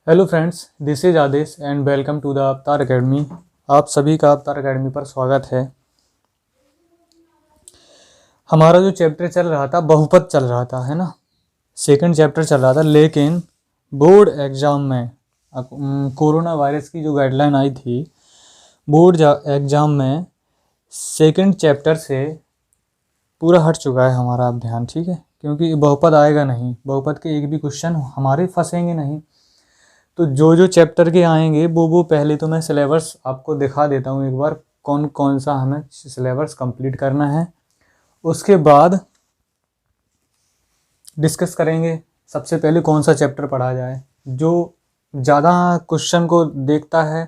Hello friends, this is Adesh and welcome to the Avatar academy. आप सभी का अवतार अकेडमी पर स्वागत है। हमारा जो चैप्टर चल रहा था बहुपद चल रहा था, है ना। सेकंड चैप्टर चल रहा था, लेकिन बोर्ड एग्ज़ाम में कोरोना वायरस की जो गाइडलाइन आई थी, बोर्ड एग्ज़ाम में सेकंड चैप्टर से पूरा हट चुका है हमारा अब ध्यान, ठीक है। क्योंकि बहुपद आएगा नहीं, बहुपद के एक भी क्वेश्चन हमारे फंसेंगे नहीं। तो जो जो चैप्टर के आएंगे वो पहले तो मैं सिलेबस आपको दिखा देता हूँ एक बार, कौन कौन सा हमें सिलेबस कंप्लीट करना है। उसके बाद डिस्कस करेंगे सबसे पहले कौन सा चैप्टर पढ़ा जाए। जो ज़्यादा क्वेश्चन को देखता है,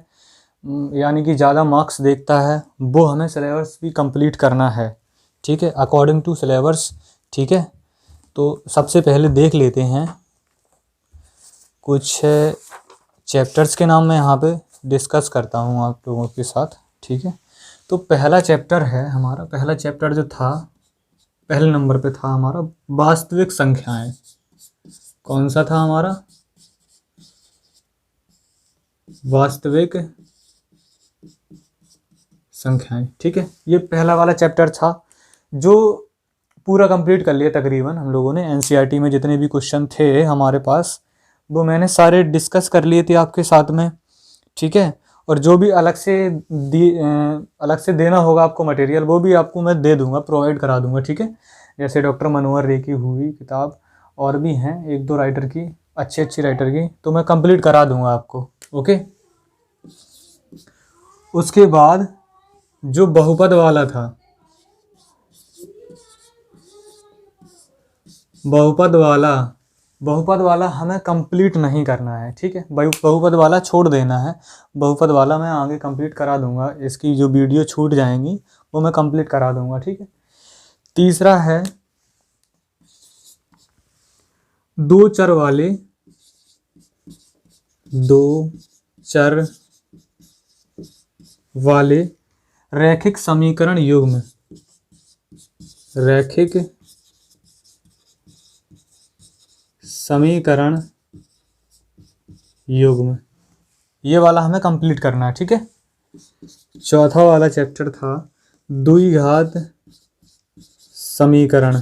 यानी कि ज़्यादा मार्क्स देखता है, वो हमें सिलेबस भी कंप्लीट करना है, ठीक है, अकॉर्डिंग टू सिलेबस, ठीक है। तो सबसे पहले देख लेते हैं कुछ चैप्टर्स के नाम मैं यहाँ पे डिस्कस करता हूँ आप लोगों के साथ, ठीक है। तो पहला चैप्टर है हमारा, पहला चैप्टर जो था पहले नंबर पे था हमारा वास्तविक संख्याएं। कौन सा था हमारा? वास्तविक संख्याएं, ठीक है। ये पहला वाला चैप्टर था जो पूरा कंप्लीट कर लिया तकरीबन हम लोगों ने। एनसीईआरटी में जितने भी क्वेश्चन थे हमारे पास वो मैंने सारे डिस्कस कर लिए थे आपके साथ में, ठीक है। और जो भी अलग से देना होगा आपको मटेरियल, वो भी आपको मैं दे दूंगा, प्रोवाइड करा दूंगा, ठीक है। जैसे डॉक्टर मनोहर रे की हुई किताब, और भी हैं एक दो राइटर की, अच्छी अच्छी राइटर की, तो मैं कंप्लीट करा दूंगा आपको, ओके। उसके बाद जो बहुपद वाला था, बहुपद वाला हमें कंप्लीट नहीं करना है, ठीक है। बहुपद वाला छोड़ देना है। बहुपद वाला मैं आगे कंप्लीट करा दूंगा, इसकी जो वीडियो छूट जाएंगी वो मैं कंप्लीट करा दूंगा, ठीक है। तीसरा है दो चर वाले रैखिक समीकरण युग्म, रैखिक समीकरण युग्म, ये वाला हमें कंप्लीट करना है, ठीक है। चौथा वाला चैप्टर था द्विघात समीकरण,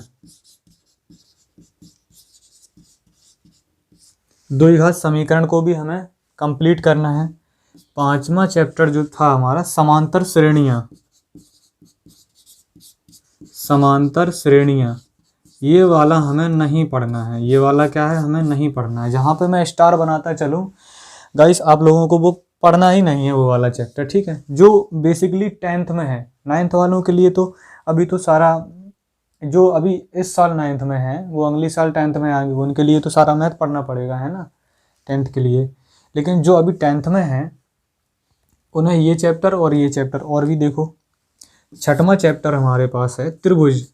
द्विघात समीकरण को भी हमें कंप्लीट करना है। पांचवा चैप्टर जो था हमारा समांतर श्रेणियां, समांतर श्रेणियां, ये वाला हमें नहीं पढ़ना है। ये वाला क्या है, हमें नहीं पढ़ना है। जहाँ पे मैं स्टार बनाता चलूँ गाइस, आप लोगों को वो पढ़ना ही नहीं है वो वाला चैप्टर, ठीक है। जो बेसिकली 10th में है, 9th वालों के लिए तो अभी तो सारा, जो अभी इस साल 9th में है वो अगली साल 10th में आएंगे, उनके लिए तो सारा मैथ पढ़ना पड़ेगा, है ना, 10th के लिए। लेकिन जो अभी 10th में है उन्हें ये चैप्टर और ये चैप्टर, और भी देखो छठवां चैप्टर हमारे पास है त्रिभुज।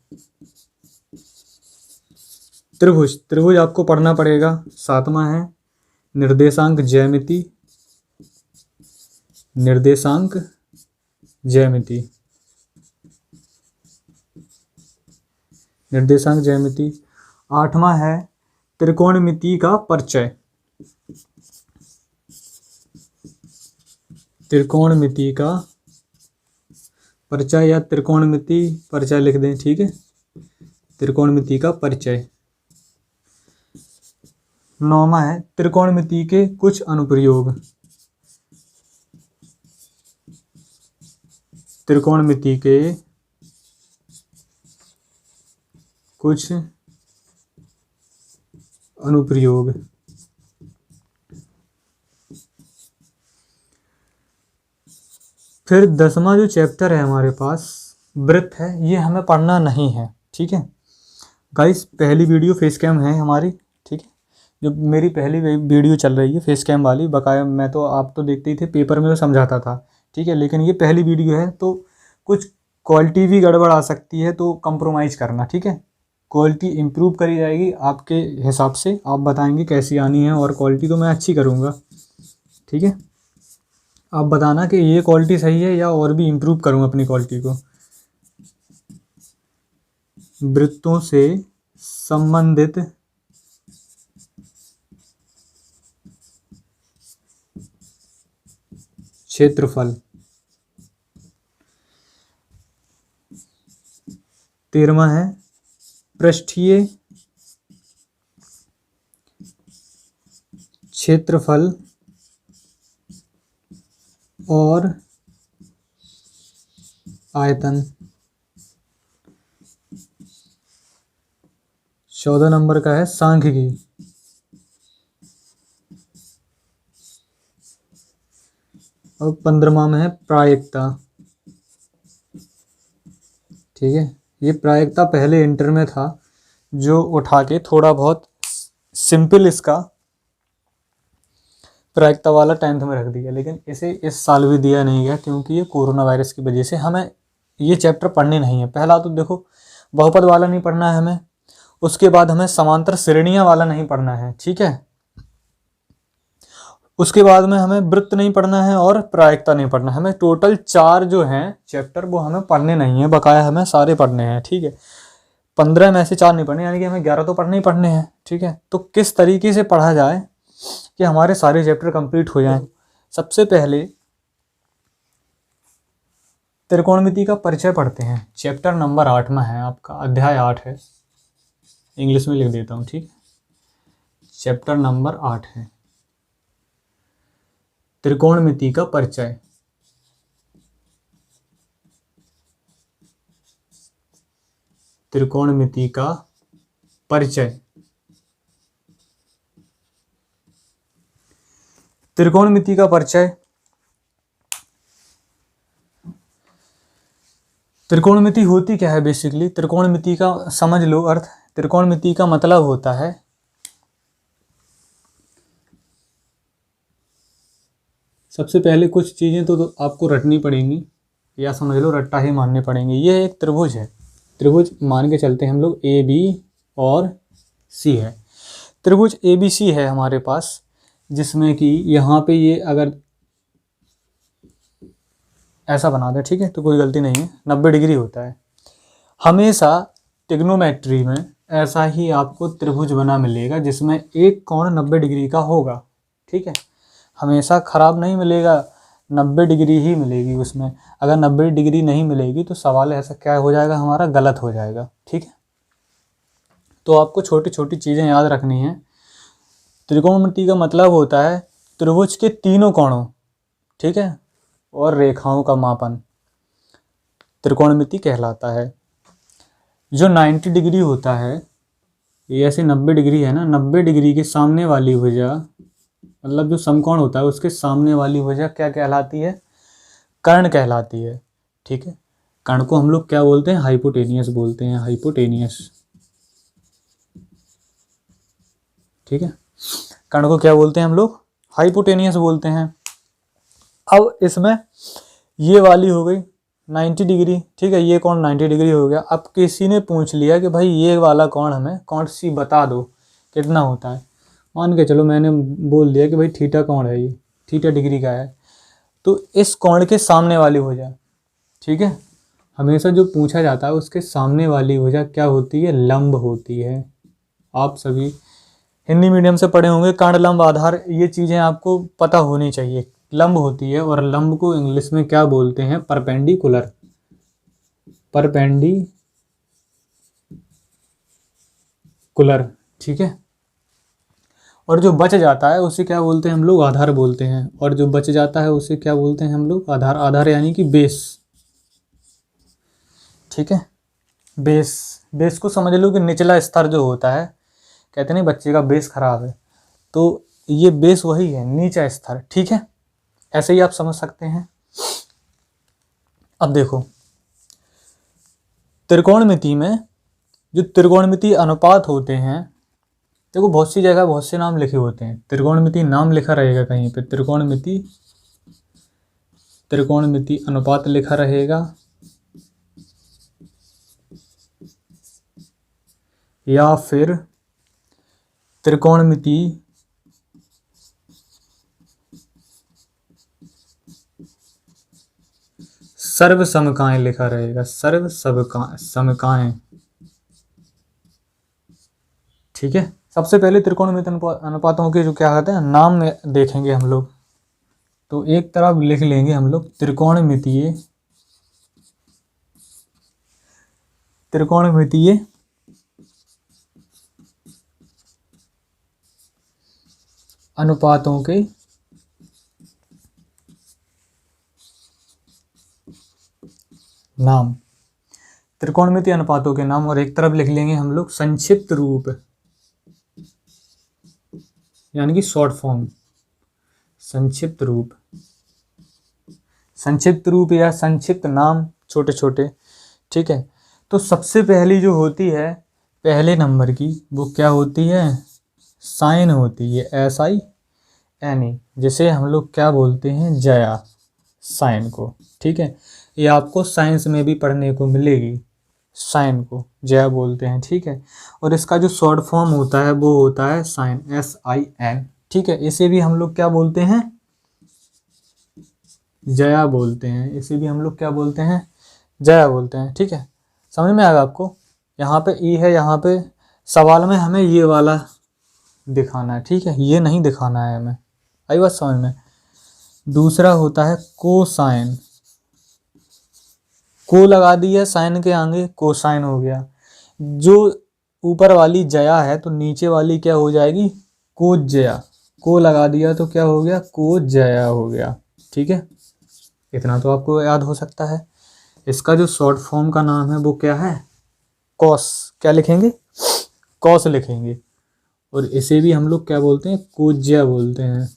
त्रिभुज त्रिभुज आपको पढ़ना पड़ेगा। सातवां है निर्देशांक ज्यामिति, निर्देशांक ज्यामिति, निर्देशांक ज्यामिति। आठवां है त्रिकोणमिति का परिचय, त्रिकोणमिति का परिचय, या त्रिकोणमिति परिचय लिख दें, ठीक है, त्रिकोणमिति का परिचय। नौवां है त्रिकोणमिति के कुछ अनुप्रयोग, त्रिकोणमिति के कुछ अनुप्रयोग। फिर 10वां जो चैप्टर है हमारे पास वृत्त है, ये हमें पढ़ना नहीं है, ठीक है गाइस। पहली वीडियो फेस कैम है हमारी, ठीक है। जो मेरी पहली वीडियो चल रही है फेस कैम वाली, बकाया मैं तो आप तो देखते ही थे, पेपर में तो समझाता था, ठीक है। लेकिन ये पहली वीडियो है तो कुछ क्वालिटी भी गड़बड़ आ सकती है, तो कंप्रोमाइज़ करना, ठीक है। क्वालिटी इम्प्रूव करी जाएगी आपके हिसाब से, आप बताएंगे कैसी आनी है, और क्वालिटी तो मैं अच्छी करूँगा, ठीक है। आप बताना कि ये क्वालिटी सही है या और भी इम्प्रूव करूँ अपनी क्वालिटी को। वृत्तों से संबंधित क्षेत्रफल। 13वां है पृष्ठीय क्षेत्रफल और आयतन। 14 नंबर का है सांख्यिकी। और 15वां में है प्रायिकता। ठीक है, ये प्रायिकता पहले इंटर में था, जो उठा के थोड़ा बहुत सिंपल इसका प्रायिकता वाला 10th में रख दिया, लेकिन इसे इस साल भी दिया नहीं गया क्योंकि ये कोरोना वायरस की वजह से हमें ये चैप्टर पढ़ने नहीं है। पहला तो देखो बहुपद वाला नहीं पढ़ना है हमें, उसके बाद हमें समांतर श्रेणियां वाला नहीं पढ़ना है, ठीक है, उसके बाद में हमें वृत्त नहीं पढ़ना है और प्रायिकता नहीं पढ़ना है। हमें टोटल 4 जो हैं चैप्टर वो हमें पढ़ने नहीं है, बकाया हमें सारे पढ़ने हैं, ठीक है। 15 में से 4 नहीं पढ़ने, यानी कि हमें 11 तो पढ़ने ही पढ़ने हैं, ठीक है। तो किस तरीके से पढ़ा जाए कि हमारे सारे चैप्टर कंप्लीट हो जाएं। सबसे पहले त्रिकोणमिति का परिचय पढ़ते हैं। चैप्टर नंबर 8 में है आपका, अध्याय 8 है, इंग्लिश में लिख देता हूँ, ठीक है। चैप्टर नंबर 8 है त्रिकोणमिति का परिचय। त्रिकोणमिति का परिचय। त्रिकोणमिति का परिचय। त्रिकोणमिति होती क्या है बेसिकली? त्रिकोणमिति का समझ लो अर्थ। त्रिकोणमिति का मतलब होता है सबसे पहले कुछ चीज़ें तो आपको रटनी पड़ेंगी, या समझ लो रट्टा ही मानने पड़ेंगे। ये एक त्रिभुज है, त्रिभुज मान के चलते हैं हम लोग, ए बी और सी है। त्रिभुज ए बी सी है हमारे पास, जिसमें कि यहाँ पे ये अगर ऐसा बना दे, ठीक है, तो कोई गलती नहीं है, 90 डिग्री होता है। हमेशा ट्रिग्नोमेट्री में ऐसा ही आपको त्रिभुज बना मिलेगा जिसमें एक कोण 90 डिग्री का होगा, ठीक है। हमेशा खराब नहीं मिलेगा, 90 डिग्री ही मिलेगी उसमें। अगर 90 डिग्री नहीं मिलेगी तो सवाल ऐसा क्या हो जाएगा हमारा, गलत हो जाएगा, ठीक है। तो आपको छोटी छोटी चीज़ें याद रखनी है। त्रिकोणमिति का मतलब होता है त्रिभुज के तीनों कोणों, ठीक है, और रेखाओं का मापन त्रिकोणमिति कहलाता है। जो 90 डिग्री होता है, ये ऐसे 90 डिग्री है ना, 90 डिग्री के सामने वाली भुजा, मतलब जो समकोण होता है उसके सामने वाली भुजा क्या कहलाती है? कर्ण कहलाती है, ठीक है। कर्ण को हम लोग क्या बोलते हैं? हाइपोटेनियस बोलते हैं, हाइपोटेनियस, ठीक है। कर्ण को क्या बोलते हैं हम लोग? हाइपोटेनियस बोलते हैं। अब इसमें ये वाली हो गई 90 डिग्री, ठीक है, ये कोण 90 डिग्री हो गया। अब किसी ने पूछ लिया कि भाई ये वाला कोण हमें कोण सी बता दो कितना होता है। मान के चलो मैंने बोल दिया कि भाई थीटा कोण है, ये थीटा डिग्री का है, तो इस कोण के सामने वाली भुजा, ठीक है, हमेशा जो पूछा जाता है उसके सामने वाली भुजा क्या होती है? लंब होती है। आप सभी हिंदी मीडियम से पढ़े होंगे, कर्ण लंब आधार, ये चीज़ें आपको पता होनी चाहिए। लंब होती है, और लंब को इंग्लिश में क्या बोलते हैं? परपेंडिकुलर, परपेंडिकुलर, ठीक है। और जो बच जाता है उसे क्या बोलते हैं हम लोग? आधार बोलते हैं। और जो बच जाता है उसे क्या बोलते हैं हम लोग? आधार। आधार यानी कि बेस, ठीक है। बेस, बेस को समझ लो कि निचला स्तर जो होता है, कहते नहीं बच्चे का बेस खराब है, तो ये बेस वही है, नीचा स्तर, ठीक है। ऐसे ही आप समझ सकते हैं। अब देखो त्रिकोणमिति में जो त्रिकोणमिति अनुपात होते हैं, देखो बहुत सी जगह बहुत से नाम लिखे होते हैं, त्रिकोणमिति नाम लिखा रहेगा कहीं पे, त्रिकोणमिति अनुपात लिखा रहेगा, या फिर त्रिकोणमिति सर्व समकाएं लिखा रहेगा, सर्व समकाएं, ठीक है। सबसे पहले त्रिकोणमिति अनुपातों के जो क्या कहते हैं नाम में देखेंगे हम लोग। तो एक तरफ लिख लेंगे हम लोग त्रिकोणमितीय अनुपातों के नाम, त्रिकोणमितीय अनुपातों के नाम। और एक तरफ लिख लेंगे हम लोग संक्षिप्त रूप, यानी कि शॉर्ट फॉर्म, संक्षिप्त रूप या संक्षिप्त नाम, छोटे छोटे। ठीक है, तो सबसे पहली जो होती है पहले नंबर की, वो क्या होती है? साइन होती है, SINE, जिसे हम लोग क्या बोलते हैं? जया, साइन को। ठीक है, ये आपको साइंस में भी पढ़ने को मिलेगी, साइन को जया बोलते हैं। ठीक है, और इसका जो शॉर्ट फॉर्म होता है वो होता है साइन, SIN। ठीक है, इसे भी हम लोग क्या बोलते हैं? जया बोलते हैं। इसे भी हम लोग क्या बोलते हैं? जया बोलते हैं। ठीक है, समझ में आएगा आपको? यहाँ पे ई है, यहाँ पे सवाल में हमें ये वाला दिखाना है। ठीक है, ये नहीं दिखाना है हमें, आई बात समझ में? दूसरा होता है कोसाइन, को लगा दिया साइन के आगे, कोसाइन हो गया। जो ऊपर वाली जया है तो नीचे वाली क्या हो जाएगी? कोज्जया। को लगा दिया तो क्या हो गया? कोज्जया हो गया। ठीक है, इतना तो आपको याद हो सकता है। इसका जो शॉर्ट फॉर्म का नाम है वो क्या है? कॉस। क्या लिखेंगे? कॉस लिखेंगे। और इसे भी हम लोग क्या बोलते हैं? कोज्जया बोलते हैं।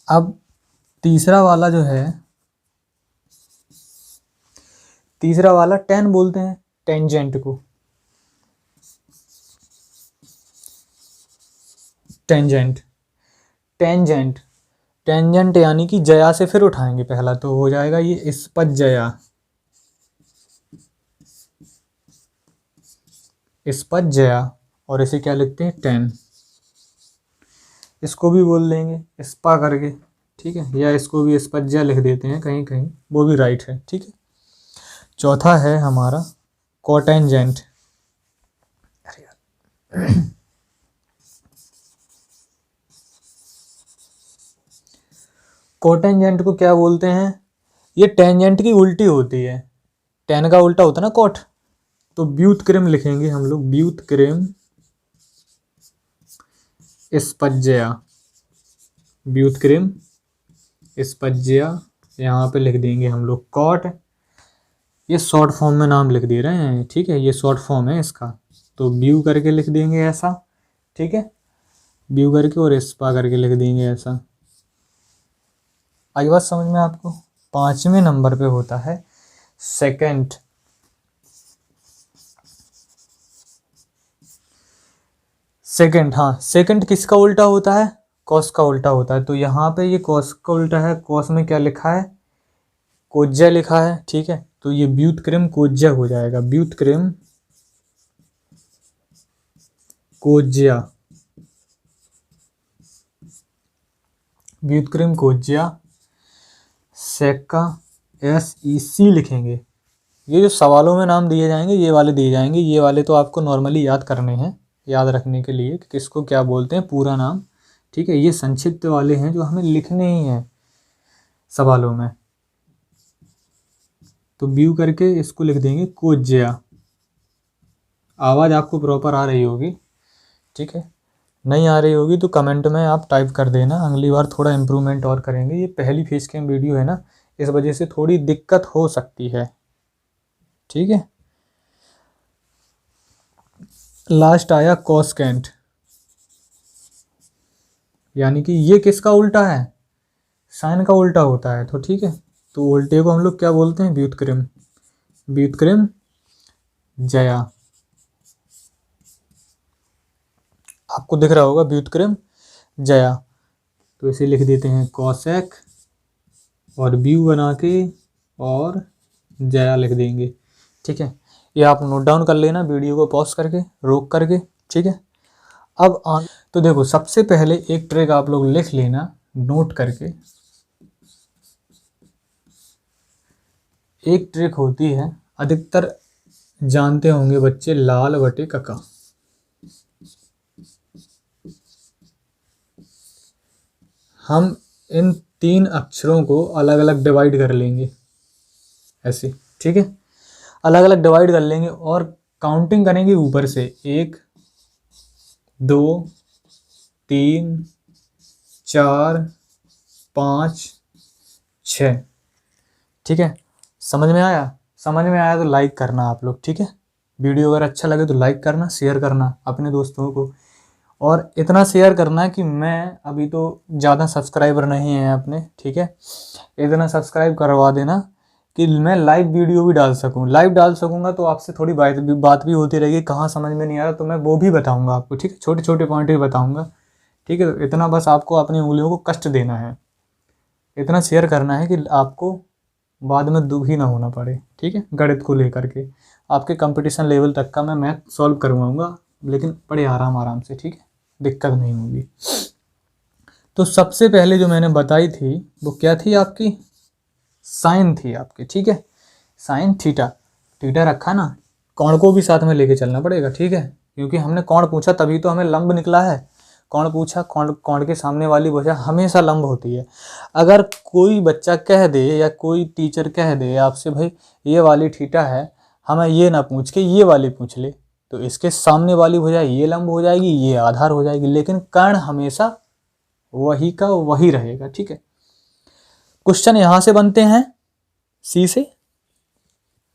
अब तीसरा वाला जो है, तीसरा वाला टेन बोलते हैं, टेंजेंट को। टेंजेंट, टेंजेंट, टेंजेंट यानी कि जया से फिर उठाएंगे पहला, तो हो जाएगा ये स्पज्जया, स्पज्जया। और इसे क्या लिखते हैं? 10। इसको भी बोल देंगे स्पा करके। ठीक है, या इसको भी स्पज्जया लिख देते हैं कहीं कहीं, वो भी राइट है। ठीक है, चौथा है हमारा कोटेंजेंट। अरे यार कोटेंजेंट को क्या बोलते हैं? ये टेंजेंट की उल्टी होती है। टेन का उल्टा होता है ना कोट, तो व्युत्क्रम लिखेंगे हम लोग, व्युत्क्रम स्पज्जया, व्युत्क्रम स्पज्जया। यहाँ पे लिख देंगे हम लोग कॉट। ये शॉर्ट फॉर्म में नाम लिख दे रहे हैं। ठीक है, ये शॉर्ट फॉर्म है इसका, तो व्यू करके लिख देंगे ऐसा। ठीक है, व्यू करके और स्पा करके लिख देंगे ऐसा। आई बात समझ में आपको? 5वें नंबर पे होता है सेकंड। सेकंड, हाँ, सेकंड किसका उल्टा होता है? कॉस का उल्टा होता है। तो यहाँ पे ये कॉस का उल्टा है। कॉस में क्या लिखा है? कोज्या लिखा है। ठीक है, तो ये व्युत्क्रम कोज्या हो जाएगा, व्युत्क्रम कोज्या, व्युत्क्रम कोज्या। सेका SEC लिखेंगे। ये जो सवालों में नाम दिए जाएंगे ये वाले दिए जाएंगे, ये वाले तो आपको नॉर्मली याद करने हैं, याद रखने के लिए कि किसको क्या बोलते हैं, पूरा नाम। ठीक है, ये संक्षिप्त वाले हैं जो हमें लिखने ही हैं सवालों में। तो व्यू करके इसको लिख देंगे कोज्या। आवाज़ आपको प्रॉपर आ रही होगी? ठीक है, नहीं आ रही होगी तो कमेंट में आप टाइप कर देना, अगली बार थोड़ा इम्प्रूवमेंट और करेंगे। ये पहली फेस कैम वीडियो है ना, इस वजह से थोड़ी दिक्कत हो सकती है। ठीक है, लास्ट आया कॉस्केंट, यानी कि ये किसका उल्टा है? साइन का उल्टा होता है। तो ठीक है, तो उल्टे को हम लोग क्या बोलते हैं? व्युत्क्रम, व्युत्क्रम जया। आपको दिख रहा होगा व्युत्क्रम जया, तो इसे लिख देते हैं कॉसेक और व्यू बना के और जया लिख देंगे। ठीक है, ये आप नोट डाउन कर लेना वीडियो को पॉज करके, रोक करके। ठीक है, अब तो देखो, सबसे पहले एक ट्रिक आप लोग लिख लेना नोट करके। एक ट्रिक होती है, अधिकतर जानते होंगे बच्चे, लाल बटे कका। हम इन 3 अक्षरों को अलग अलग डिवाइड कर लेंगे ऐसे, ठीक है, अलग अलग डिवाइड कर लेंगे और काउंटिंग करेंगे ऊपर से 1 2 3 4 5 6, ठीक है। समझ में आया? समझ में आया तो लाइक करना आप लोग, ठीक है। वीडियो अगर अच्छा लगे तो लाइक करना, शेयर करना अपने दोस्तों को, और इतना शेयर करना कि मैं अभी तो ज़्यादा सब्सक्राइबर नहीं है अपने, ठीक है, इतना सब्सक्राइब करवा देना कि मैं लाइव वीडियो भी डाल सकूं। लाइव डाल सकूंगा तो आपसे थोड़ी बात भी होती रहेगी, कहाँ समझ में नहीं आ रहा तो मैं वो भी बताऊंगा आपको, ठीक है, छोटे छोटे पॉइंट भी बताऊंगा, ठीक है। इतना बस आपको अपनी उंगलियों को कष्ट देना है, इतना शेयर करना है कि आपको बाद में दुखी ना होना पड़े, ठीक है। गणित को लेकर के आपके कंपटीशन लेवल तक का मैं मैथ सॉल्व करवाऊंगा, लेकिन बड़े आराम आराम से, ठीक है, दिक्कत नहीं होगी। तो सबसे पहले जो मैंने बताई थी वो क्या थी आपकी? साइन थी आपकी, ठीक है, साइन थीटा। थीटा रखा ना, कोण को भी साथ में लेके चलना पड़ेगा, ठीक है, क्योंकि हमने कोण पूछा तभी तो हमें लंब निकला है। कोण पूछा, कोण के सामने वाली भुजा हमेशा लंब होती है। अगर कोई बच्चा कह दे या कोई टीचर कह दे आपसे भाई ये वाली थीटा है, हमें ये ना पूछ के ये वाली पूछ ले, तो इसके सामने वाली भुजा ये लंब हो जाएगी, ये आधार हो जाएगी, लेकिन कर्ण हमेशा वही का वही रहेगा, ठीक है। क्वेश्चन यहाँ से बनते हैं सी से।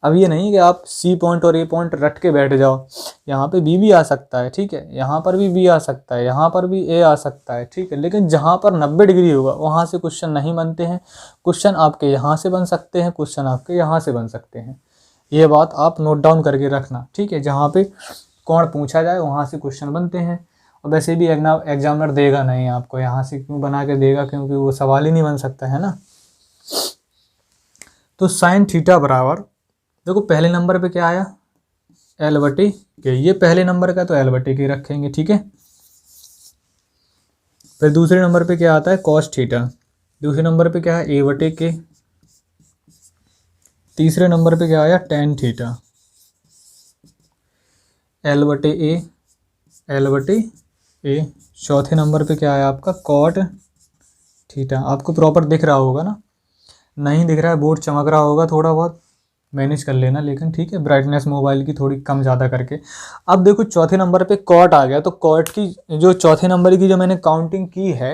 अब ये नहीं कि आप सी पॉइंट और ए पॉइंट रट के बैठ जाओ, यहाँ पे बी भी आ सकता है, ठीक है, यहाँ पर भी बी आ सकता है, यहाँ पर भी ए आ सकता है, ठीक है, लेकिन जहाँ पर 90 डिग्री होगा वहाँ से क्वेश्चन नहीं बनते हैं। क्वेश्चन आपके यहाँ से बन सकते हैं, क्वेश्चन आपके यहाँ से बन सकते हैं, ये बात आप नोट डाउन करके रखना, ठीक है। जहाँ पे कोण पूछा जाए वहाँ से क्वेश्चन बनते हैं, और वैसे भी एग्जामिनर देगा नहीं आपको यहाँ से, क्यों बना के देगा, क्योंकि वो सवाल ही नहीं बन सकता है ना। तो साइन थीटा बराबर, देखो पहले नंबर पे क्या आया, एल बटे के, ये पहले नंबर का तो एल बटे के रखेंगे, ठीक है। फिर दूसरे नंबर पे क्या आता है, कॉस थीटा। दूसरे नंबर पे क्या है, ए बटे के। तीसरे नंबर पे क्या आया, टेन थीटा। एल बटे ए, एल बटे ए। चौथे नंबर पे क्या आया आपका, कॉट थीटा। आपको प्रॉपर दिख रहा होगा ना, नहीं दिख रहा है, बोर्ड चमक रहा होगा, थोड़ा बहुत मैनेज कर लेना, लेकिन ठीक है, ब्राइटनेस मोबाइल की थोड़ी कम ज़्यादा करके। अब देखो चौथे नंबर पे कॉट आ गया, तो कॉट की जो चौथे नंबर की जो मैंने काउंटिंग की है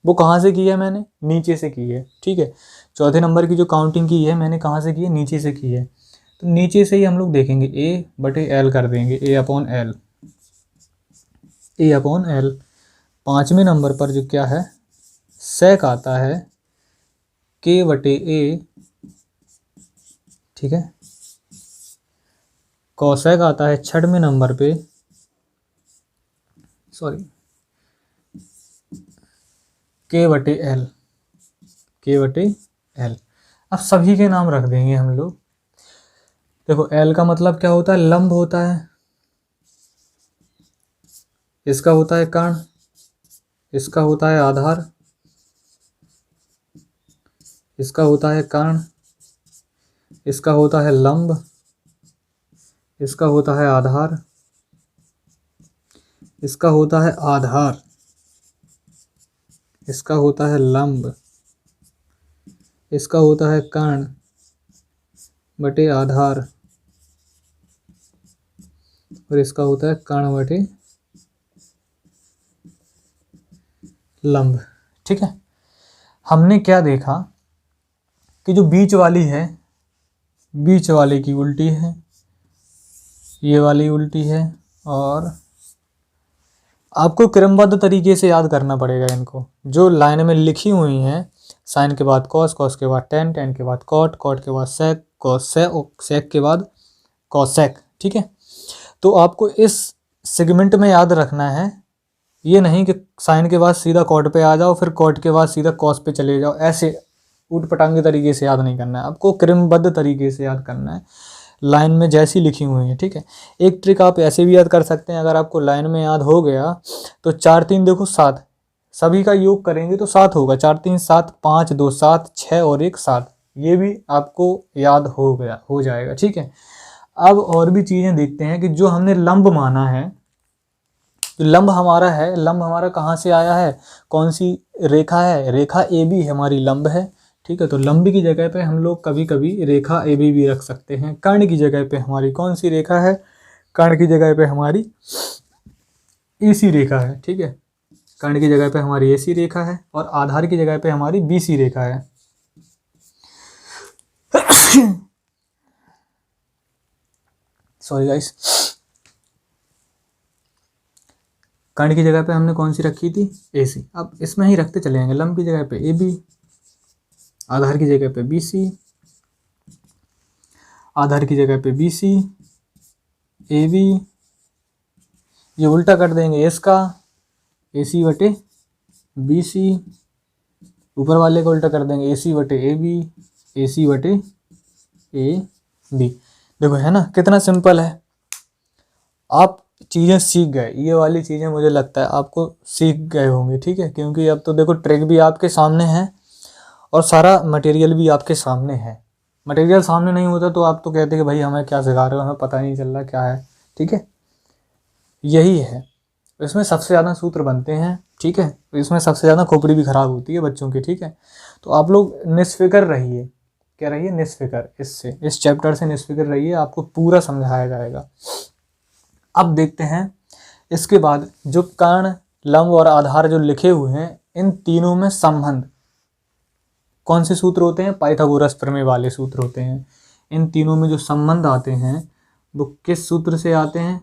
वो कहाँ से की है, मैंने नीचे से की है, ठीक है। चौथे नंबर की जो काउंटिंग की है मैंने कहाँ से की है, नीचे से की है। तो नीचे से ही हम लोग देखेंगे, ए बटे एल कर देंगे, ए अपॉन एल, ए अपॉन एल। पाँचवें नंबर पर जो क्या है, सेक आता है, के बटे ए, ठीक है। कॉसेक आता है छठवें नंबर पे, सॉरी, के बटे एल, के बटे एल। अब सभी के नाम रख देंगे हम लोग। देखो एल का मतलब क्या होता है, लंब होता है, इसका होता है कर्ण, इसका होता है आधार, इसका होता है कर्ण, इसका होता है लंब, इसका होता है आधार, इसका होता है आधार, इसका होता है लंब, इसका होता है कर्ण बटे आधार, और इसका होता है कर्ण बटे लंब, ठीक है। हमने क्या देखा कि जो बीच वाली है, बीच वाले की उल्टी है, ये वाली उल्टी है, और आपको क्रमबद्ध तरीके से याद करना पड़ेगा इनको, जो लाइन में लिखी हुई हैं। साइन के बाद कॉस, कॉस के बाद टेन, टेन के बाद कॉट, कॉट के बाद सेक, कॉस सेक, सेक के बाद कॉसेक, ठीक है। तो आपको इस सेगमेंट में याद रखना है, ये नहीं कि साइन के बाद सीधा कॉट पे आ जाओ, फिर कॉट के बाद सीधा कॉस पे चले जाओ, ऐसे ऊट पटांगे तरीके से याद नहीं करना है, आपको क्रमबद्ध तरीके से याद करना है, लाइन में जैसी लिखी हुई है, ठीक है। एक ट्रिक आप ऐसे भी याद कर सकते हैं, अगर आपको लाइन में याद हो गया तो 4 3 देखो 7, सभी का योग करेंगे तो 7 होगा, 4 3 7, 5 2 7, 6 और 1 7, ये भी आपको याद हो गया, हो जाएगा, ठीक है। अब और भी चीज़ें देखते हैं कि जो हमने लंब माना है, तो लंब हमारा है, लंब हमारा कहाँ से आया है, कौन सी रेखा है, रेखा ए बी हमारी लंब है, ठीक है। तो लंब की जगह पे हम लोग कभी कभी रेखा ए बी भी रख सकते हैं। कर्ण की जगह पे हमारी कौन सी रेखा है, कर्ण की जगह पे हमारी AC रेखा है, ठीक है। कर्ण की जगह पे हमारी AC रेखा है और आधार की जगह पे हमारी BC रेखा है। सॉरी गाइस, कर्ण की जगह पे हमने कौन सी रखी थी, AC। अब इसमें ही रखते चले जाएंगे, लंब की जगह पे AB, आधार की जगह पे BC, आधार की जगह पे BC, AB, ये उल्टा कर देंगे इसका, AC बटे BC, ऊपर वाले को उल्टा कर देंगे AC बटे AB, AC बटे AB। देखो है ना कितना सिंपल है। आप चीज़ें सीख गए, ये वाली चीज़ें मुझे लगता है आपको सीख गए होंगे, ठीक है। क्योंकि अब तो देखो ट्रिक भी आपके सामने है और सारा मटेरियल भी आपके सामने है। मटेरियल सामने नहीं होता तो आप तो कहते कि भाई हमें क्या सिखा रहे हो, हमें पता नहीं चल रहा क्या है, ठीक है। यही है, इसमें सबसे ज़्यादा सूत्र बनते हैं, ठीक है। इसमें सबसे ज़्यादा खोपड़ी भी ख़राब होती है बच्चों की, ठीक है। तो आप लोग निस्फिक्र रहिए, क्या रहिए, निस्फिक्र, इससे, इस चैप्टर से निस्फिक्र रहिए, आपको पूरा समझाया जाएगा। अब देखते हैं इसके बाद जो कर्ण, लंब और आधार जो लिखे हुए हैं, इन तीनों में संबंध कौन से सूत्र होते हैं, पाइथागोरस प्रमेय वाले सूत्र होते हैं। इन तीनों में जो संबंध आते हैं वो किस सूत्र से आते हैं,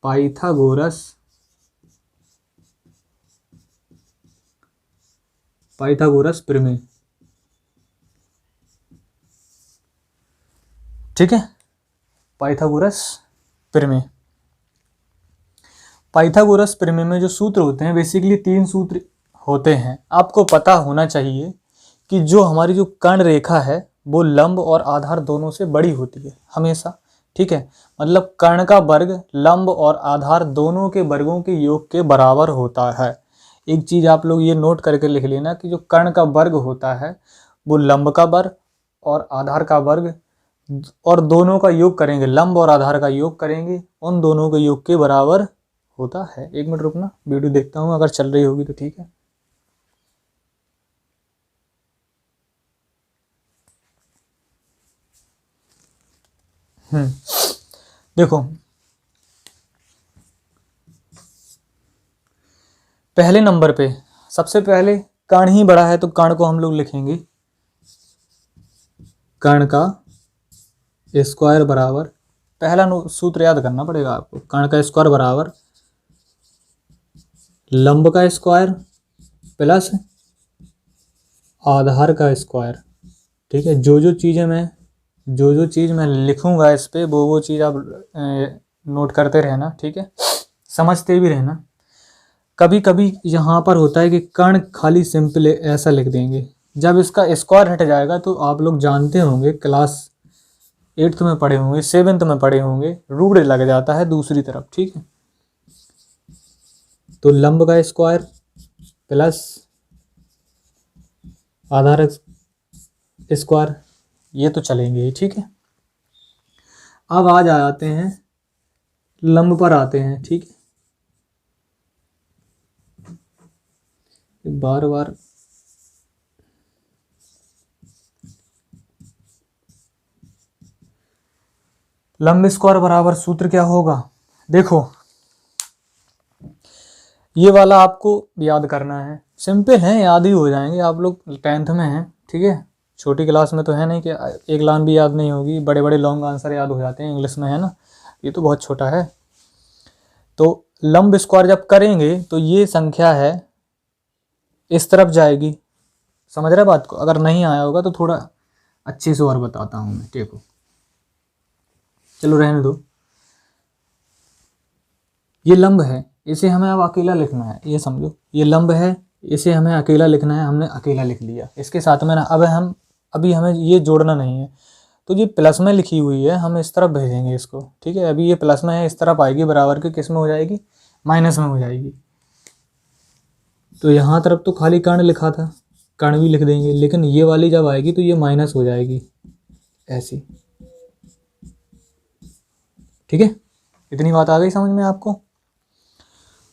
पाइथागोरस प्रमेय, ठीक है। पाइथागोरस प्रमेय, पाइथागोरस प्रमेय में जो सूत्र होते हैं बेसिकली 3 सूत्र होते हैं। आपको पता होना चाहिए कि जो हमारी जो कर्ण रेखा है वो लंब और आधार दोनों से बड़ी होती है हमेशा, ठीक है। मतलब कर्ण का वर्ग लंब और आधार दोनों के वर्गों के योग के बराबर होता है। एक चीज़ आप लोग ये नोट करके लिख लेना कि जो कर्ण का वर्ग होता है वो लंब का वर्ग और आधार का वर्ग, और दोनों का योग करेंगे, लंब और आधार का योग करेंगे, उन दोनों के योग के बराबर होता है। 1 मिनट रुकना, वीडियो देखता हूँ, अगर चल रही होगी तो ठीक है। देखो पहले नंबर पे सबसे पहले कर्ण ही बड़ा है तो कर्ण को हम लोग लिखेंगे, कर्ण का स्क्वायर बराबर, पहला सूत्र याद करना पड़ेगा आपको, कर्ण का स्क्वायर बराबर लंब का स्क्वायर प्लस आधार का स्क्वायर, ठीक है। जो जो चीज़ मैं लिखूंगा इस पे वो चीज़ आप नोट करते रहना, ठीक है, समझते भी रहना। कभी कभी यहाँ पर होता है कि कर्ण खाली सिंपल ऐसा लिख देंगे, जब इसका स्क्वायर हट जाएगा तो आप लोग जानते होंगे, क्लास 8th में पढ़े होंगे, 7th में पढ़े होंगे, रूट लग जाता है दूसरी तरफ, ठीक है। तो लंब का स्क्वायर प्लस आधार स्क्वायर, ये तो चलेंगे ही, ठीक है। अब आज आ जाते हैं लंब पर आते हैं, ठीक है। बार बार लंब स्क्वायर बराबर सूत्र क्या होगा, देखो ये वाला आपको याद करना है, सिंपल है, याद ही हो जाएंगे, आप लोग 10th में हैं, ठीक है। छोटी क्लास में तो है नहीं कि एक लाइन भी याद नहीं होगी, बड़े बड़े लॉन्ग आंसर याद हो जाते हैं इंग्लिश में, है ना, ये तो बहुत छोटा है। तो लंब स्क्वायर जब करेंगे तो ये संख्या है इस तरफ जाएगी, समझ रहे बात को, अगर नहीं आया होगा तो थोड़ा अच्छे से और बताता हूँ मैं, देखो चलो रहने दो। ये लंब है, इसे हमें अब अकेला लिखना है, ये समझो ये लंब है, इसे हमें अकेला लिखना है, हमने अकेला लिख लिया। इसके साथ में ना अब अभी हमें ये जोड़ना नहीं है, तो ये प्लस में लिखी हुई है, हम इस तरफ भेजेंगे इसको, ठीक है। अभी ये प्लस में है, इस तरफ आएगी, बराबर के किस में हो जाएगी, माइनस में हो जाएगी। तो यहाँ तरफ तो खाली कर्ण लिखा था, कर्ण भी लिख देंगे, लेकिन ये वाली जब आएगी तो ये माइनस हो जाएगी ऐसी, ठीक है। इतनी बात आ गई समझ में आपको।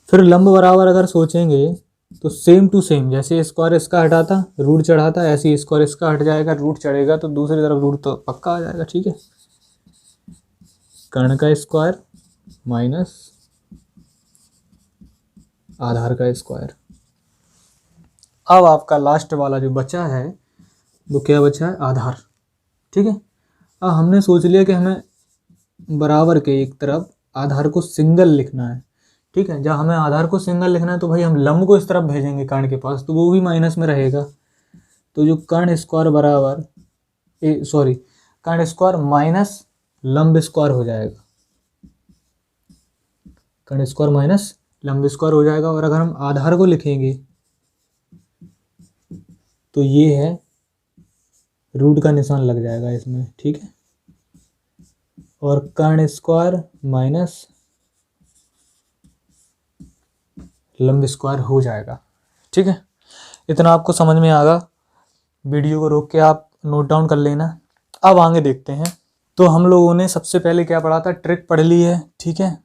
फिर लंब बराबर अगर सोचेंगे तो सेम टू सेम, जैसे स्क्वायर इसका हटाता रूट चढ़ाता, ऐसे ही स्क्वायर इसका हट जाएगा रूट चढ़ेगा, तो दूसरी तरफ रूट तो पक्का आ जाएगा। ठीक है, कर्ण का स्क्वायर माइनस आधार का स्क्वायर। अब आपका लास्ट वाला जो बचा है वो क्या बचा है, आधार। ठीक है, अब हमने सोच लिया कि हमें बराबर के एक तरफ आधार को सिंगल लिखना है। ठीक है, जब हमें आधार को सिंगल लिखना है तो भाई हम लंब को इस तरफ भेजेंगे कर्ण के पास, तो वो भी माइनस में रहेगा। तो जो कर्ण स्क्वायर बराबर कर्ण स्क्वायर माइनस लंब स्क्वायर हो जाएगा, कर्ण स्क्वायर माइनस लंब स्क्वायर हो जाएगा। और अगर हम आधार को लिखेंगे तो ये है रूट का निशान लग जाएगा इसमें। ठीक है, और कर्ण स्क्वायर माइनस लंब स्क्वायर हो जाएगा। ठीक है, इतना आपको समझ में आएगा। वीडियो को रोक के आप नोट डाउन कर लेना। अब आगे देखते हैं। तो हम लोगों ने सबसे पहले क्या पढ़ा था, ट्रिक पढ़ ली है। ठीक है,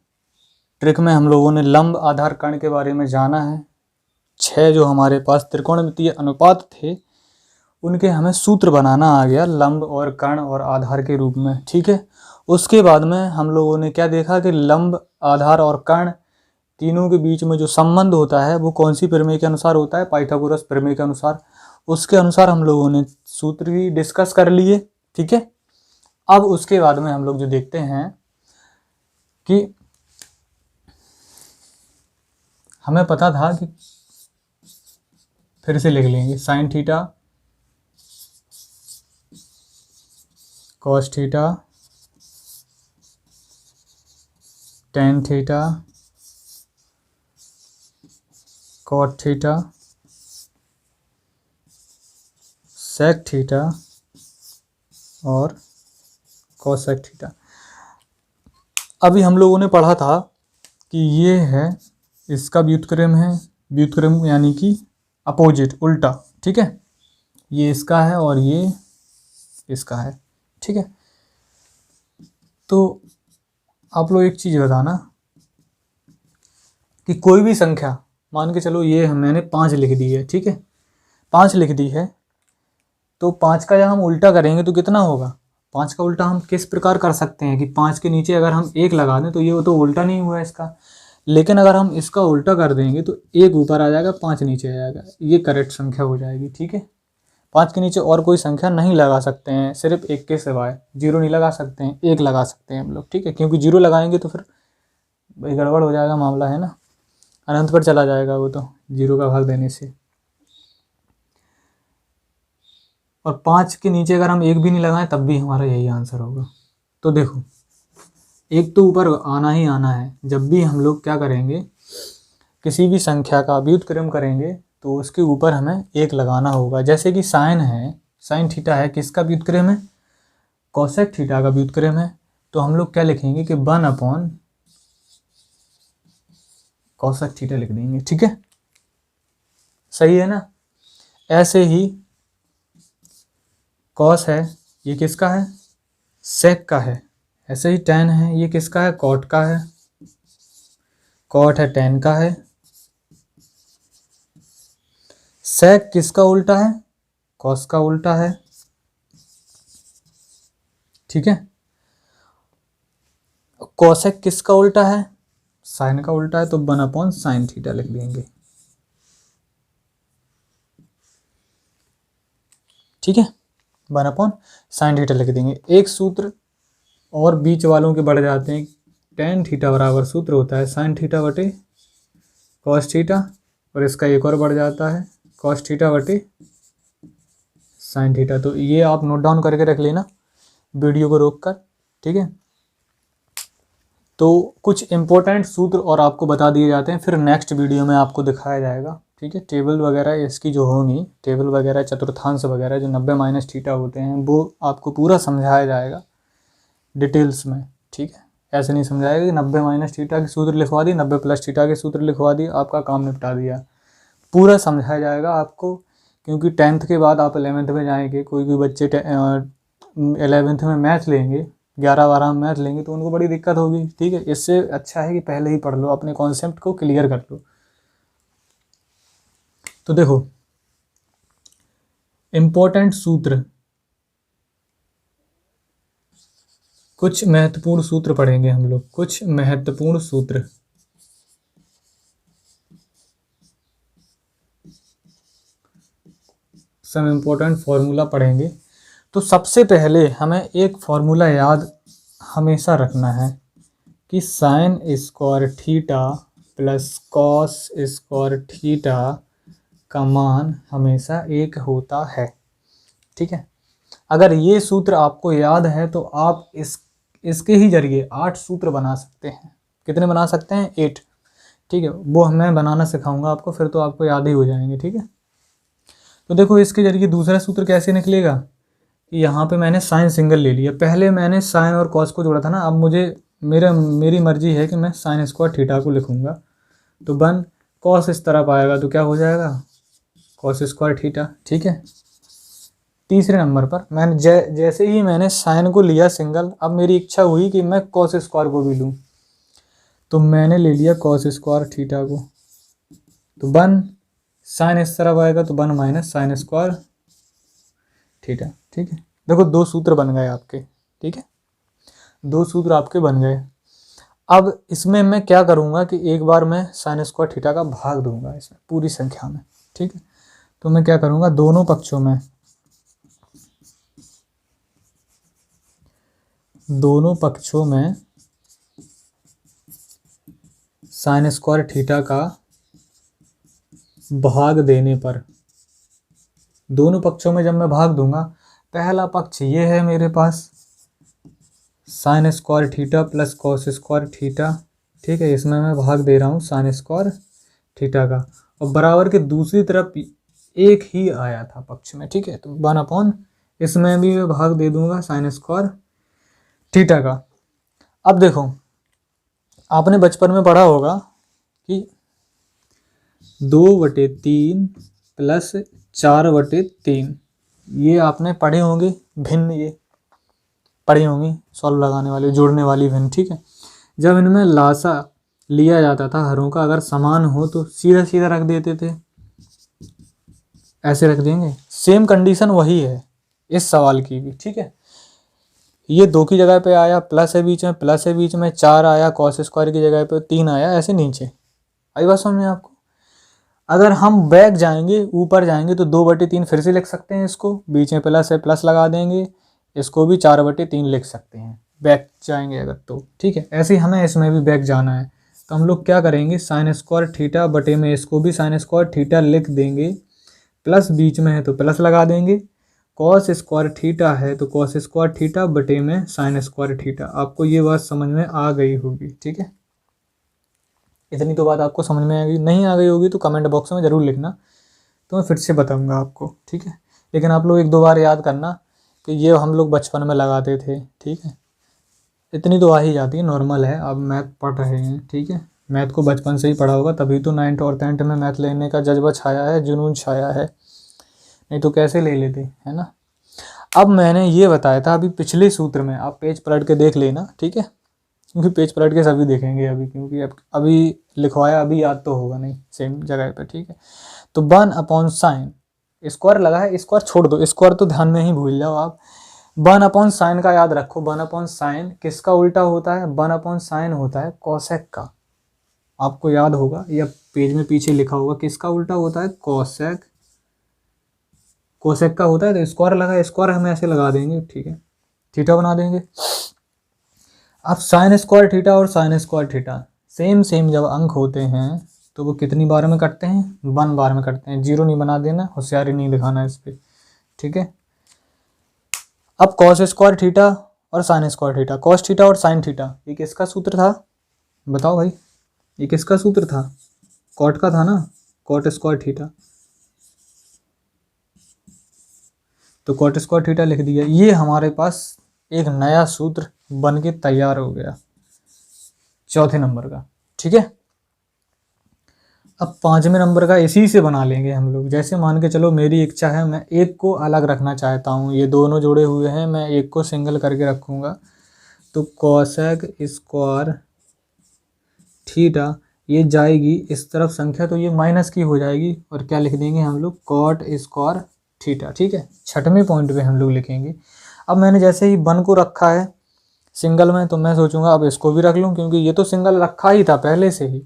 ट्रिक में हम लोगों ने लंब आधार कर्ण के बारे में जाना है। 6 जो हमारे पास त्रिकोणमितीय अनुपात थे उनके हमें सूत्र बनाना आ गया लंब और कर्ण और आधार के रूप में। ठीक है, उसके बाद में हम लोगों ने क्या देखा कि लंब आधार और कर्ण तीनों के बीच में जो संबंध होता है वो कौन सी प्रमेय के अनुसार होता है, पाइथागोरस प्रमेय के अनुसार। उसके अनुसार हम लोगों ने सूत्र भी डिस्कस कर लिए। ठीक है, अब उसके बाद में हम लोग जो देखते हैं कि हमें पता था कि फिर से लिख लेंगे sine theta cos theta tan theta cot theta sec theta और कोसेक थीटा। अभी हम लोगों ने पढ़ा था कि ये है, इसका व्युत्क्रम है, व्युत्क्रम यानी कि अपोजिट, उल्टा। ठीक है, ये इसका है और ये इसका है। ठीक है, तो आप लोग एक चीज़ बताना कि कोई भी संख्या, मान के चलो ये मैंने 5 लिख दी है। ठीक है, 5 लिख दी है, तो 5 का जब हम उल्टा करेंगे तो कितना होगा। 5 का उल्टा हम किस प्रकार कर सकते हैं कि 5 के नीचे अगर हम 1 लगा दें तो ये तो उल्टा नहीं हुआ इसका, लेकिन अगर हम इसका उल्टा कर देंगे तो 1 ऊपर आ जाएगा, 5 नीचे आ जाएगा, ये करेक्ट संख्या हो जाएगी। ठीक है, 5 के नीचे और कोई संख्या नहीं लगा सकते हैं, सिर्फ 1 के सिवाय। 0 नहीं लगा सकते हैं, 1 लगा सकते हैं हम लोग। ठीक है, क्योंकि 0 लगाएंगे तो फिर भाई गड़बड़ हो जाएगा मामला, है ना, अनंत पर चला जाएगा वो तो 0 का भाग देने से। और 5 के नीचे अगर हम 1 भी नहीं लगाएं तब भी हमारा यही आंसर होगा। तो देखो, 1 तो ऊपर आना ही आना है। जब भी हम लोग क्या करेंगे, किसी भी संख्या का व्युत्क्रम करेंगे तो उसके ऊपर हमें 1 लगाना होगा। जैसे कि साइन है, साइन थीटा है, किसका व्युत्क्रम है, कोसेक थीटा का व्युत्क्रम है। तो हम लोग क्या लिखेंगे कि 1 अपॉन कोसेक थीटा लिख देंगे। ठीक है, सही है ना। ऐसे ही कॉस है, ये किसका है, सेक का है। ऐसे ही टेन है, ये किसका है, कॉट का है। कॉट है, टेन का है। सेक किसका उल्टा है, कॉस का उल्टा है। ठीक है, कोसेक किसका उल्टा है, साइन का उल्टा है। तो 1 अपॉन साइन थीटा लिख देंगे। ठीक है, 1 अपॉन साइन थीटा लिख देंगे। एक सूत्र और बीच वालों के बढ़ जाते हैं। टेन थीटा बराबर सूत्र होता है साइन थीटा बटे कॉस थीटा, और इसका एक और बढ़ जाता है कॉस थीटा बटे साइन थीटा। तो ये आप नोट डाउन करके रख लेना वीडियो को रोक कर। ठीक है, तो कुछ इंपॉर्टेंट सूत्र और आपको बता दिए जाते हैं, फिर नेक्स्ट वीडियो में आपको दिखाया जाएगा। ठीक है, टेबल वगैरह इसकी जो होंगी, टेबल वगैरह चतुर्थांश वगैरह जो 90 माइनस थीटा होते हैं वो आपको पूरा समझाया जाएगा डिटेल्स में। ठीक है, ऐसे नहीं समझाएगा कि 90 माइनस थीटा के सूत्र लिखवा दी, 90 प्लस थीटा के सूत्र लिखवा दिए, आपका काम निपटा दिया। पूरा समझाया जाएगा आपको, क्योंकि 10th के बाद आप 11th में जाएंगे। कोई बच्चे 11th में मैथ लेंगे 11-12 मैथ लेंगे तो उनको बड़ी दिक्कत होगी, ठीक है। इससे अच्छा है कि पहले ही पढ़ लो, अपने कॉन्सेप्ट को क्लियर कर लो। तो देखो इम्पोर्टेंट सूत्र, कुछ महत्वपूर्ण सूत्र पढ़ेंगे हम लोग, कुछ महत्वपूर्ण सूत्र। सब इम्पोर्टेंट फॉर्मूला पढ़ेंगे। तो सबसे पहले हमें एक फॉर्मूला याद हमेशा रखना है कि sign square theta plus cos square theta का मान हमेशा एक होता है, ठीक है। अगर ये सूत्र आपको याद है तो आप इसके ही जरिए 8 सूत्र बना सकते हैं। कितने बना सकते हैं? 8, ठीक है। वो मैं बनाना सिखाऊंगा आपको, फिर तो आपको याद ही हो जाएंगे, ठीक है। तो देखो इसके जरिए दूसरा सूत्र कैसे निकलेगा कि यहाँ पे मैंने साइन सिंगल ले लिया, पहले मैंने साइन और कॉस को जोड़ा था ना, अब मुझे मेरी मर्जी है कि मैं साइन स्क्वायर थीटा को लिखूंगा। तो बन कॉस इस तरफ आएगा तो क्या हो जाएगा? कॉस स्क्वायर थीटा, ठीक है। तीसरे नंबर पर मैंने जैसे ही मैंने साइन को लिया सिंगल, अब मेरी इच्छा हुई कि मैं कॉस स्क्वायर को भी लूँ, तो मैंने ले लिया कॉस स्क्वायर थीटा को। तो बन साइन इस तरफ आएगा तो 1 माइनस साइन स्क्वायर थीटा, ठीक है। देखो 2 सूत्र बन गए आपके, ठीक है, 2 सूत्र आपके बन गए। अब इसमें मैं क्या करूँगा कि एक बार मैं साइन स्क्वायर थीटा का भाग दूंगा इसमें पूरी संख्या में, ठीक है। तो मैं क्या करूँगा, दोनों पक्षों में साइन स्क्वायर थीटा का भाग देने पर, दोनों पक्षों में जब मैं भाग दूंगा, पहला पक्ष ये है मेरे पास sine square theta plus cos square theta, ठीक है, इसमें मैं भाग दे रहा हूँ साइन स्क्वायर थीटा का, और बराबर के दूसरी तरफ एक ही आया था पक्ष में, ठीक है। तो 1/, इसमें भी मैं भाग दे दूंगा साइन स्क्वायर थीटा का। अब देखो आपने बचपन में पढ़ा होगा कि 2/3 प्लस 4/3, ये आपने पढ़े होंगे भिन्न, ये पढ़ी होंगी सॉल्व लगाने वाली, जोड़ने वाली भिन्न, ठीक है। जब इनमें लासा लिया जाता था हरों का, अगर समान हो तो सीधा सीधा रख देते थे, ऐसे रख देंगे। सेम कंडीशन वही है इस सवाल की भी, ठीक है। ये 2 की जगह पे आया, प्लस है बीच में, प्लस है बीच में, 4 आया, कॉस स्क्वायर की जगह पे 3 आया, ऐसे नीचे आई बात समझ में आपको। अगर हम बैक जाएंगे, ऊपर जाएंगे तो 2/3 फिर से लिख सकते हैं, इसको बीच में प्लस है, प्लस लगा देंगे, इसको भी 4/3 लिख सकते हैं बैक जाएंगे अगर तो, ठीक है। ऐसे ही हमें इसमें भी बैक जाना है, तो हम लोग क्या करेंगे, साइन स्क्वायर थीटा बटे में इसको भी साइन स्क्वायर थीटा लिख देंगे, प्लस बीच में है तो प्लस लगा देंगे, कॉस स्क्वायर थीटा है तो कॉस स्क्वायर थीटा बटे में साइन स्क्वायर थीटा। आपको ये बात समझ में आ गई होगी, ठीक है। इतनी तो बात आपको समझ में आ गई, नहीं आ गई होगी तो कमेंट बॉक्स में ज़रूर लिखना, तो मैं फिर से बताऊंगा आपको, ठीक है। लेकिन आप लोग 1-2 बार याद करना कि ये हम लोग बचपन में लगाते थे, ठीक है। इतनी तो आ ही जाती है, नॉर्मल है, अब मैथ पढ़ रहे हैं, ठीक है। मैथ को बचपन से ही पढ़ा होगा, तभी तो 9th और 10th में मैथ लेने का जज्बा छाया है, जुनून छाया है, नहीं तो कैसे ले लेते, है ना। अब मैंने ये बताया था अभी पिछले सूत्र में, आप पेज पलट के देख लेना, ठीक है, क्योंकि पेज पलट के सभी देखेंगे अभी, क्योंकि अभी लिखवाया, अभी याद तो होगा नहीं सेम जगह पे, ठीक है। तो 1/sin स्क्वायर लगा है, स्क्वायर छोड़ दो, स्क्वायर तो ध्यान में ही भूल जाओ आप, 1/sin का याद रखो। 1/sin किसका उल्टा होता है? 1/sin होता है कॉसेक का, आपको याद होगा या पेज में पीछे लिखा होगा, किसका उल्टा होता है? कॉसेक, कोसेक का होता है। तो स्क्वायर लगा, स्क्वायर हम ऐसे लगा देंगे, ठीक है, थीटा बना देंगे। अब साइन स्क्वायर थीटा और साइन स्क्वायर थीटा सेम जब अंक होते हैं तो वो कितनी बार में कटते हैं? 1 बार में कटते हैं, 0 नहीं बना देना, होशियारी नहीं दिखाना इस पर, ठीक है। अब कॉस स्क्वायर थीटा और sign square theta, cos theta और साइन थीटा, ये किसका सूत्र था? बताओ भाई, ये किसका सूत्र था? कॉट का था ना, कॉट स्क्वायर थीटा, तो कॉट स्क्वायर थीटा लिख दिया। ये हमारे पास एक नया सूत्र बन के तैयार हो गया 4थे नंबर का, ठीक है। अब 5वें नंबर का इसी से बना लेंगे हम लोग। जैसे मान के चलो मेरी इच्छा है, मैं एक को अलग रखना चाहता हूँ, ये दोनों जुड़े हुए हैं, मैं एक को सिंगल करके रखूँगा, तो कोसेक स्क्वायर थीटा ये जाएगी इस तरफ संख्या, तो ये माइनस की हो जाएगी, और क्या लिख देंगे हम लोग, कॉट स्क्वायर थीटा। ठीक है, छठवें पॉइंट पे हम लोग लिखेंगे। अब मैंने जैसे ही 1 को रखा है सिंगल में, तो मैं सोचूंगा अब इसको भी रख लूँ, क्योंकि ये तो सिंगल रखा ही था पहले से ही,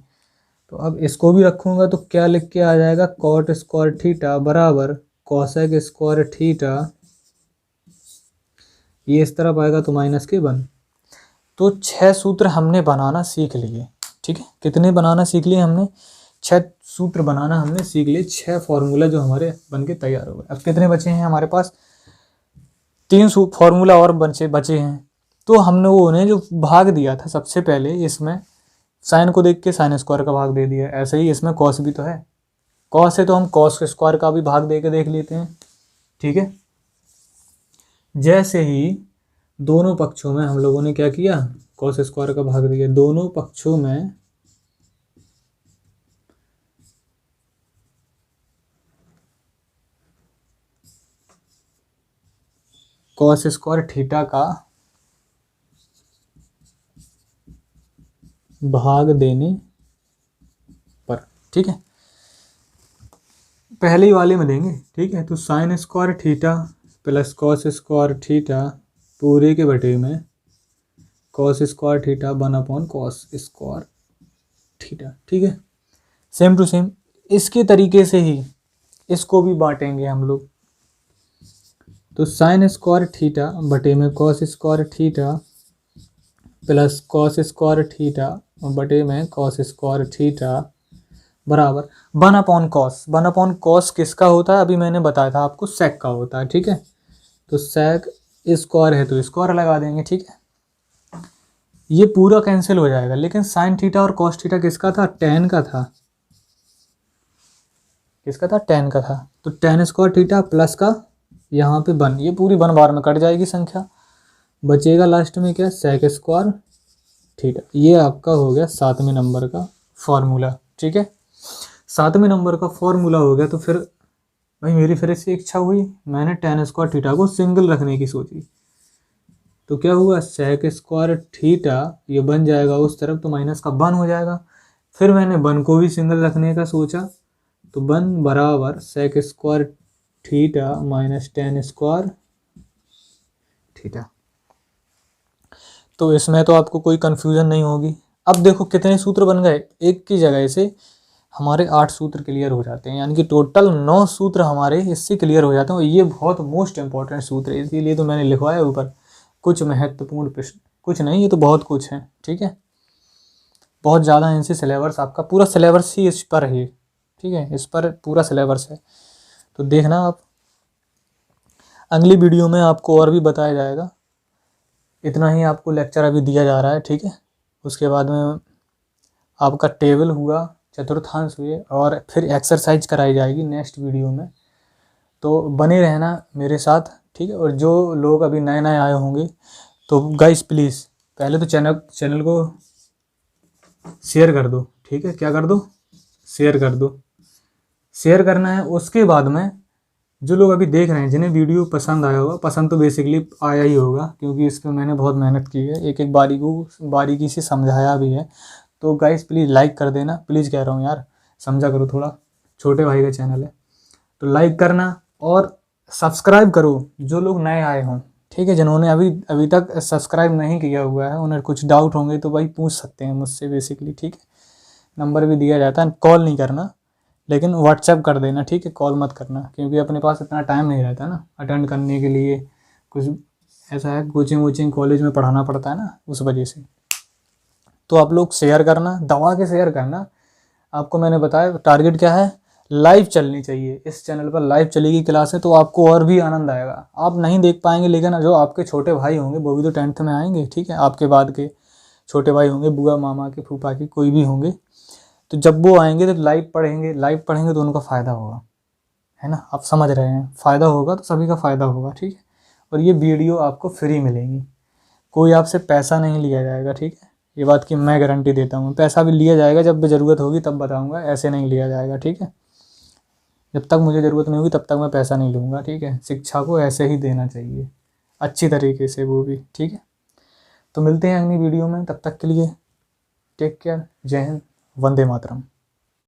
तो अब इसको भी रखूँगा। तो क्या लिख के आ जाएगा, कॉट स्क्वायर थीटा बराबर कोसेक स्क्वायर थीटा, ये इस तरफ आएगा तो माइनस के 1। तो 6 सूत्र हमने बनाना सीख लिए। ठीक है, कितने बनाना सीख लिए हमने, 6 सूत्र बनाना हमने सीख लिए, 6 फॉर्मूला जो हमारे बन के तैयार हो गए। अब कितने बचे हैं हमारे पास, 3 फॉर्मूला और बचे हैं। तो हमने वो उन्हें जो भाग दिया था सबसे पहले, इसमें साइन को देख के साइन स्क्वायर का भाग दे दिया, ऐसे ही इसमें कॉस भी तो है, कॉस है तो हम कॉस स्क्वायर का भी भाग दे के देख लेते हैं। ठीक है, जैसे ही दोनों पक्षों में हम लोगों ने क्या किया, कॉस स्क्वायर का भाग दिया, दोनों पक्षों में कॉस स्क्वायर थीटा का भाग देने पर। ठीक है, पहले ही वाले में देंगे। ठीक है, तो sign square theta plus cos square theta पूरे के बटे में cos square theta 1 cos square theta. ठीक है, सेम टू सेम इसके तरीके से ही इसको भी बांटेंगे हम लोग। तो साइन स्क्वायर थीटा बटे में cos square theta plus cos square theta बटे में कॉस स्क्वायर थीटा बराबर 1/cos। 1/cos किसका होता है, अभी मैंने बताया था आपको, सेक का होता है। ठीक है, तो सेक स्क्वायर है तो स्क्वायर लगा देंगे। ठीक है, ये पूरा कैंसिल हो जाएगा, लेकिन साइन थीटा और कॉस थीटा किसका था, टेन का था। किसका था, टेन का था। तो टेन स्क्वायर थीटा प्लस का यहाँ पे 1, ये पूरी 1 बार में कट जाएगी संख्या, बचेगा लास्ट में क्या, सेक स्क्वायर थीटा। ये आपका हो गया 7वें नंबर का फॉर्मूला। ठीक है, 7वें नंबर का फॉर्मूला हो गया। तो फिर भाई मेरी फिर से इच्छा हुई, मैंने टेन स्क्वायर थीटा को सिंगल रखने की सोची, तो क्या हुआ, सेक स्क्वायर थीटा ये बन जाएगा उस तरफ, तो माइनस का 1 हो जाएगा। फिर मैंने 1 को भी सिंगल रखने का सोचा, तो 1 बराबर sec square theta minus tan square theta. तो इसमें तो आपको कोई कन्फ्यूजन नहीं होगी। अब देखो कितने सूत्र बन गए, एक की जगह से हमारे 8 सूत्र क्लियर हो जाते हैं, यानी कि टोटल 9 सूत्र हमारे इससे क्लियर हो जाते हैं। और ये बहुत मोस्ट इंपॉर्टेंट सूत्र है, इसीलिए तो मैंने लिखवाया ऊपर कुछ महत्वपूर्ण प्रश्न, कुछ नहीं ये तो बहुत कुछ है। ठीक है, बहुत ज़्यादा इनसे सिलेबस, आपका पूरा सिलेबस ही इस पर है। ठीक है, इस पर पूरा सिलेबस है, तो देखना आप। अगली वीडियो में आपको और भी बताया जाएगा, इतना ही आपको लेक्चर अभी दिया जा रहा है। ठीक है, उसके बाद में आपका टेबल हुआ, चतुर्थांश हुए, और फिर एक्सरसाइज कराई जाएगी नेक्स्ट वीडियो में। तो बने रहना मेरे साथ। ठीक है, और जो लोग अभी नए नए आए होंगे, तो गाइस प्लीज़ पहले तो चैनल को शेयर कर दो। ठीक है, क्या कर दो, शेयर कर दो, शेयर करना है। उसके बाद में जो लोग अभी देख रहे हैं, जिन्हें वीडियो पसंद आया होगा, पसंद तो बेसिकली आया ही होगा, क्योंकि इस पर मैंने बहुत मेहनत की है, एक एक बारीकी से समझाया भी है। तो गाइस प्लीज़ लाइक कर देना, प्लीज़ कह रहा हूँ यार, समझा करो थोड़ा, छोटे भाई का चैनल है। तो लाइक करना और सब्सक्राइब करो जो लोग नए आए हों। ठीक है, जिन्होंने अभी तक सब्सक्राइब नहीं किया हुआ है, उन्हें कुछ डाउट होंगे तो भाई पूछ सकते हैं मुझसे बेसिकली। ठीक है, नंबर भी दिया जाता है, कॉल नहीं करना, लेकिन व्हाट्सएप कर देना। ठीक है, कॉल मत करना, क्योंकि अपने पास इतना टाइम नहीं रहता ना अटेंड करने के लिए, कुछ ऐसा है, कोचिंग कॉलेज में पढ़ाना पड़ता है ना, उस वजह से। तो आप लोग शेयर करना, दबा के शेयर करना। आपको मैंने बताया टारगेट क्या है, लाइव चलनी चाहिए, इस चैनल पर लाइव चलेगी क्लासें, तो आपको और भी आनंद आएगा। आप नहीं देख पाएंगे, लेकिन जो आपके छोटे भाई होंगे वो भी तो 10th में आएंगे। ठीक है, आपके बाद के छोटे भाई होंगे, बुआ मामा के, फूफा के, कोई भी होंगे, तो जब वो आएंगे तो लाइव पढ़ेंगे तो उनका फ़ायदा होगा, है ना। आप समझ रहे हैं, फ़ायदा होगा तो सभी का फ़ायदा होगा। ठीक है, और ये वीडियो आपको फ्री मिलेगी, कोई आपसे पैसा नहीं लिया जाएगा। ठीक है, ये बात की मैं गारंटी देता हूँ। पैसा भी लिया जाएगा जब भी ज़रूरत होगी तब बताऊँगा, ऐसे नहीं लिया जाएगा। ठीक है, जब तक मुझे ज़रूरत नहीं होगी तब तक मैं पैसा नहीं लूँगा। ठीक है, शिक्षा को ऐसे ही देना चाहिए, अच्छी तरीके से, वो भी। ठीक है, तो मिलते हैं अगली वीडियो में, तब तक के लिए टेक केयर, जय हिंद, वंदे मातरम।